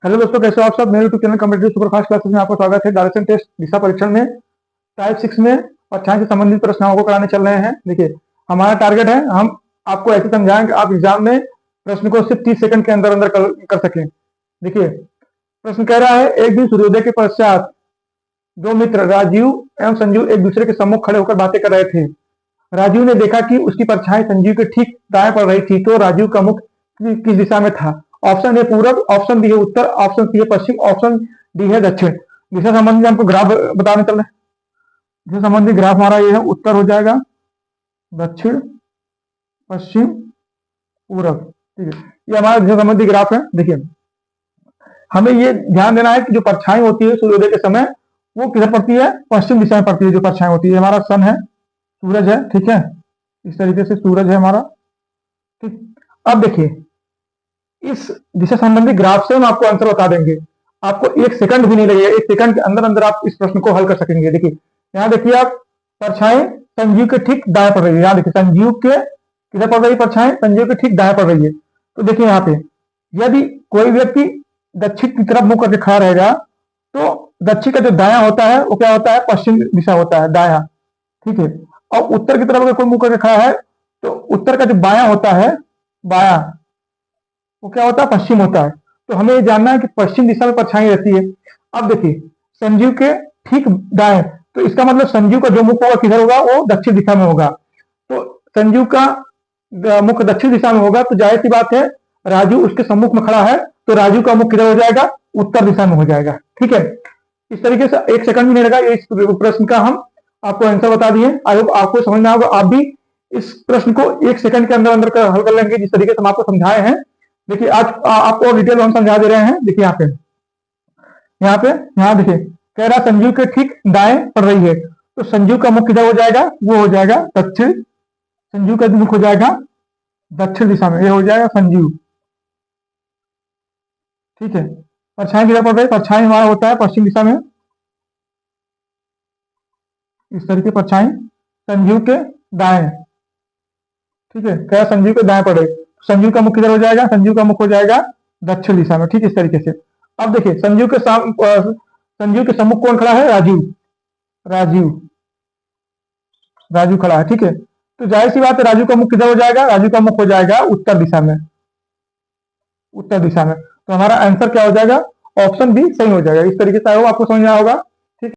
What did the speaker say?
Hello दोस्तों, कैसे हो आप सब। मेरे YouTube channel competitive superfast classes में आपका स्वागत है। डायरेक्शन टेस्ट दिशा परीक्षण में टाइप 6 में परीक्षाएं से संबंधित प्रश्नों को कराने चल रहे हैं। देखिए, हमारा टारगेट है हम आपको ऐसे समझाएं कि आप एग्जाम में प्रश्न को सिर्फ 30 सेकंड के अंदर अंदर कर सकें। देखिए, प्रश्न कह रहा है, एक दिन सूर्योदय के पश्चात दो मित्र राजीव एवं संजीव एक दूसरे के सम्मुख खड़े होकर बातें कर रहे थे। राजीव ने देखा कि उसकी परछाई संजीव के ठीक दाएं पड़ रही थी, तो राजीव का मुख किस दिशा में था। ऑप्शन ए पूरब, ऑप्शन बी है उत्तर, ऑप्शन सी है पश्चिम, ऑप्शन डी है दक्षिण। दिशा संबंधी हमको ग्राफ बताने चल रहे हैं। दिशा संबंधी ग्राफ हमारा ये है, उत्तर हो जाएगा, दक्षिण, पश्चिम, पूरब। ठीक है, ये हमारा दिशा संबंधी ग्राफ है। देखिए, हमें ये ध्यान देना है कि जो परछाई होती है सूर्योदय के समय वो किधर पड़ती है, पश्चिम दिशा में पड़ती है। जो परछाई होती है, हमारा सन है, सूरज है, ठीक है, इस तरीके से सूरज है हमारा। ठीक, अब देखिए, इस दिशा संबंधी ग्राफ से हम आपको आंसर बता देंगे। आपको एक सेकंड भी नहीं लगेगा, एक सेकंड के अंदर अंदर आप इस प्रश्न को हल कर सकेंगे। देखिए, यहाँ देखिए, आप परछाई संजीव के ठीक दाएं पड़ रही है। यहाँ देखिए, संजीव के किधर पड़ रही है परछाई, संजीव के ठीक दाएं पड़ रही है। तो देखिए, यहाँ पे यदि कोई व्यक्ति दक्षिण की तरफ मुंह करके खड़ा रहेगा तो दक्षिण का जो दाया होता है वो क्या होता है, पश्चिम दिशा होता है, दाया। ठीक है, और उत्तर की तरफ अगर कोई मुंह करके खड़ा है तो उत्तर का जो बाया होता है, बाया, वो क्या होता है, पश्चिम होता है। तो हमें ये जानना है कि पश्चिम दिशा में परछाई रहती है। अब देखिए, संजीव के ठीक दाएं, तो इसका मतलब संजीव का जो मुख होगा किधर होगा, वो दक्षिण दिशा में होगा। तो संजीव का मुख दक्षिण दिशा में होगा, तो जाहिर सी बात है राजू उसके सम्मुख में खड़ा है, तो राजू का मुख किधर हो जाएगा, उत्तर दिशा में हो जाएगा। ठीक है, इस तरीके से एक सेकंड भी नहीं लगा, इस प्रश्न का हम आपको आंसर बता दिए। आई होप आपको समझ में आएगा, आप भी इस प्रश्न को एक सेकंड के अंदर अंदर हल कर लेंगे, जिस तरीके से हम आपको समझाए हैं। देखिए, आज आपको डिटेल हम समझा दे रहे हैं। देखिए, यहाँ देखिए, कह रहा संजीव के ठीक दाएं पड़ रही है, तो संजीव का मुख किधर हो जाएगा, वो हो जाएगा दक्षिण। संजीव का मुख हो जाएगा दक्षिण दिशा में, ये हो जाएगा संजीव। ठीक है, परछाई किधर पड़ रही है, परछाई हमारा होता है पश्चिम दिशा में। इस तरीके परछाई संजीव के दाएं, ठीक है, क्या संजीव के दाएं पड़े, संजीव का मुख किधर हो जाएगा, संजीव का मुख हो जाएगा दक्षिण दिशा में। ठीक, इस तरीके से। अब देखिए, संजीव के सम्मुख कौन खड़ा है, राजीव। राजीव राजू खड़ा है। ठीक है, तो जाहिर सी बात है राजू का मुख किधर हो जाएगा, राजू का मुख हो जाएगा उत्तर दिशा में, उत्तर दिशा में। तो हमारा आंसर क्या हो जाएगा, ऑप्शन बी सही हो जाएगा। इस तरीके से आपको समझ में आया होगा।